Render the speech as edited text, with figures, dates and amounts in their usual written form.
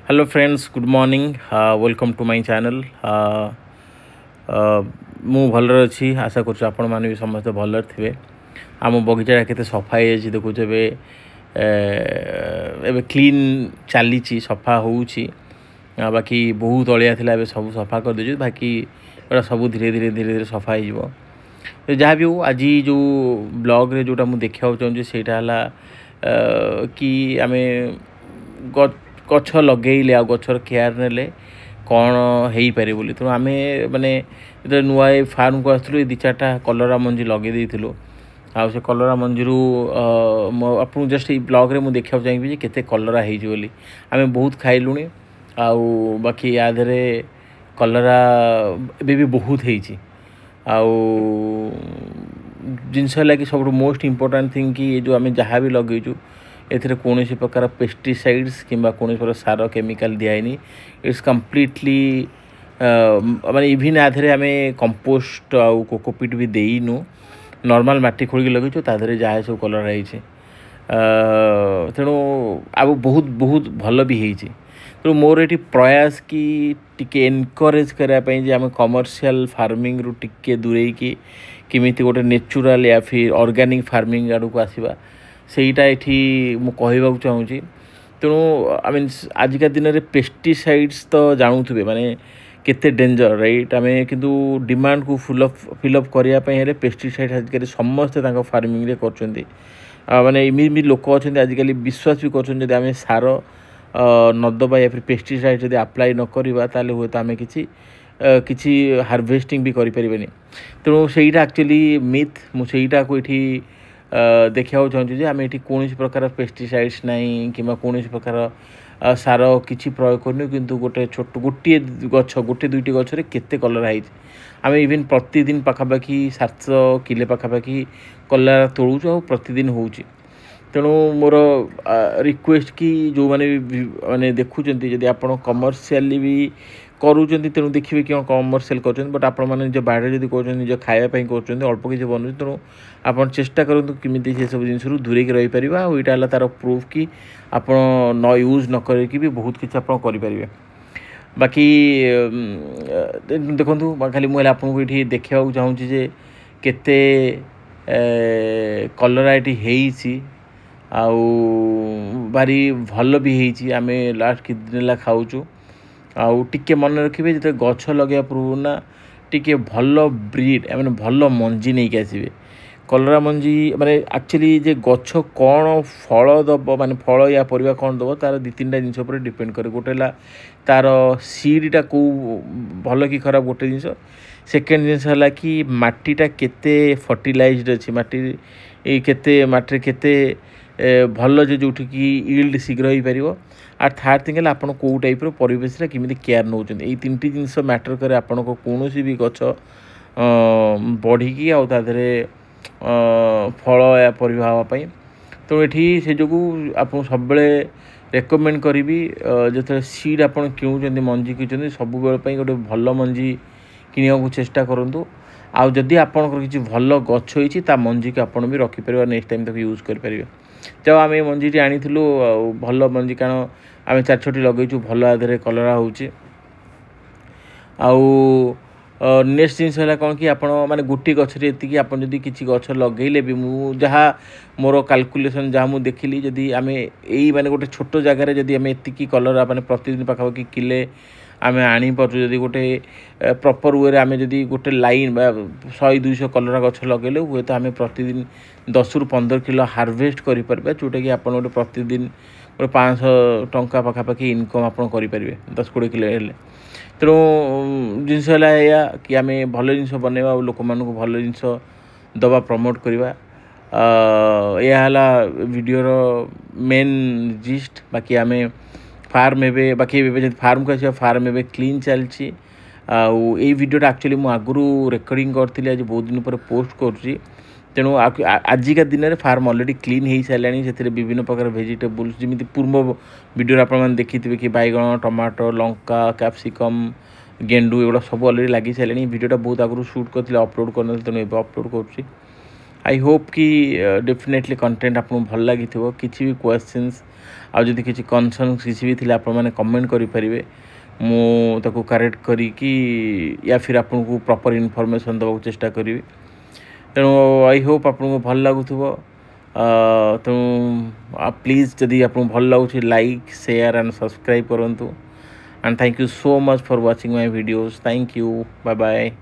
Hello friends, good morning. Welcome to my channel. मु भलर अच्छी आशा कर आपण मैंने भी समस्त भलर थे। आम बगीचा के सफा हो देखुचे एवं क्लीन चली सफा हो बाकी बहुत अलिया था सब सफा कर दे बाकी सब धीरे धीरे धीरे धीरे सफा हो जहाँ भी हो। आज जो ब्लॉग रे जोटा मुझे देखा चाहिए सेटा कि आम गछ लगे आ गचर केयर ने कौन हो पारे बोली तेणु आम मैंने जो नुआ फार्म को आसलु दी चार्टा कलरा मंजी लगे देलु आ से कलरा मंजी आप जस्ट ये ब्लॉग रे मुझे देखा चाहिए केते कलरा होली आम बहुत खाइलुणी आउ बाकी यादे कलरा भी बहुत होती जिनस है कि सब मोस्ट इम्पोर्टाट थिंग कि ये जो आम जहाँ भी लगेचु एथिरे कौन प्रकार पेस्टिसाइड्स किंबा कौन प्रकार सार केमिकल दिखाई इट्स कम्प्लीटली माने इभिन आधे आम कंपोस्ट आउ कोकोपीट भी देनु नॉर्मल माटी खोल लगेचु ताधे जहाँ सब कलर है तेणु आउ बहुत बहुत भल भी होती तेणु मोर ये प्रयास कि टिके एनकरेज करने आम कमर्शियल फार्मिंग रु टिके दूरे की किमिति गोटे नेचुरल या फिर ऑर्गेनिक फार्मिंग आड़ को आसवा सेटा ये मुझे चाहूँगी। तेणु आई मीन आजिका दिन में पेस्टिसाइड्स तो जानूे माने केते डेंजर राइट आम किंतु डिमांड को फिलअप करने पेस्टिसाइड आजिकल समस्ते फार्मिंग कर माने इमी लोक अच्छा आजिकल विश्वास भी कर आम सार नदबा या फिर पेस्टिसाइड जब अप्लाई न करवा ताले हुए तो आम किसी हार्वेस्टिंग भी करें तेणु सेटा एक्चुअली मिथ मुझा को ये देखा चाहूँ आम ये कौन प्रकार पेस्टिसाइड्स नहीं कि कौन प्रकार सार किसी प्रयोग करनी किंतु गोटे छोट गोटे गछ गोटे दुईटी गचर केते कलर है आम इवेन प्रतिदिन पखापाखि 700 किले पखापाखि कलर तोड़ू प्रतिदिन हो तेणु मोर रिक्वेस्ट कि जो मैंने देखुं जदि आप कमर्शियली भी करूँ तेणु देखिए कि कमर्शियल कर बट आप निज बाड़े जब कर निज खावाई कर अल्प किसी बनू तेणु आप चेष्टा करूँ किमिति से सब जिनस दूरे रही पार आईटा तार प्रूफ कि आप न यूज न करके भी बहुत किसी आप करें बाकी देखूँ खाली मुझे आपको ये देखा चाहूँगी केते कलरा ये आउ भारी भल भी होती आम लास्ट कि दिन खाऊँ आउ टिके मन रखिए जो गछ लगे पूर्व ना टिके भल ब्रीड मैंने भल मंजी नहीं कि आसवे कलरा मंजी माने एक्चुअली जे गछ कौन फल दब माने फल या परिवा कौन दब तार दी तीन जिनस पर डिपेंड करे गोटे तार सीडटा कौ भल कि खराब गोटे जिनस सेकेंड जिनस है कि माटीटा केते फर्टिलाइज्ड अच्छी माटी केते माटी केते भल जो कि यील्ड शीघ्र हो पार आर थर्ड थिंग है आपन कौ टाइप परिवेश किमी केयर नौ तीन जिनस मैटर करे आपन को कौन भी गछ बढ़ी आधे फल या परिवा हाँपाई तो ये से जो आप सब रेकमेंड करी जो सीड आप किणुं मंजी कि सब गोटे भल मंजी किणा चेष्टा करूँ आउ जदि आपंकर किसी भल गछ होती मंजी को आप भी रखिपर नेक्स्ट टाइम तक यूज करें जब आम मंजी आनी भल मंजी कारण आम 4-6 लगेचु भल आधे कलरा हो नेक्स्ट जिनस है कौन कि आपण माने गोटे गचरे ये आप किसी गछ लगे भी मुझे जहाँ मोर कैलकुलेशन जहाँ मुझे देखिली जदि आम यही माने गोटे छोट जगार जदि आम एति कलरा माने प्रतिदिन पाखापाखि किले आम आनी पार्छु जदि गोटे प्रॉपर वे आम जदि गोटे लाइन 100-200 कलरा गछ लगे हुए तो आम प्रतिदिन 10 ରୁ 15 किलो हार्वेस्ट करें जोटा कि आप गोटे प्रतिदिन गोटे 500 टंका पाखापाखि इनकम आप करें 10-20 किलो हेल्ले तेणु जिनस है कि आम भल जिनस बनवा लोक मान भल जिनस दवा प्रमोट करवा यह वीडियोर मेन जिस्ट बाकी आम फार्म ए बाकी फार्म को आस फार्म ए क्लीन चलती आई वीडियोटा एक्चुअली मुझे आगुरी रेकर्डिंग करी आज बहुत दिन पर पोस्ट कर तेणु आजिका दिन में फार्म अलरेडी क्लीन हो सारे से विभिन्न प्रकार भेजिटेबल्स जमी पूर्व वीडियो आप देखिए कि बैगण टमाटो लंका कैप्सिकम गेंडू एगुड़ा सब अलरेडी लगी सारे वीडियोटा बहुत आगुरी सुट कर अपलोड कर तेणु अपलोड कर आई होप कि डेफिनेटली कंटेंट आपको भल लगी किसी भी क्वेश्चंस आदि किसी कनसर्न किसी भी थी आप कमेंट करें मुझे करेक्ट करी या फिर आपको प्रॉपर इनफॉरमेशन देवाक चेष्टा करी तेणु आई होप आपको भल लगुव तेणु प्लीज जदि आपको भल लगुच लाइक शेयर एंड सब्सक्राइब करूँ and thank you so much for watching my videos thank you bye bye.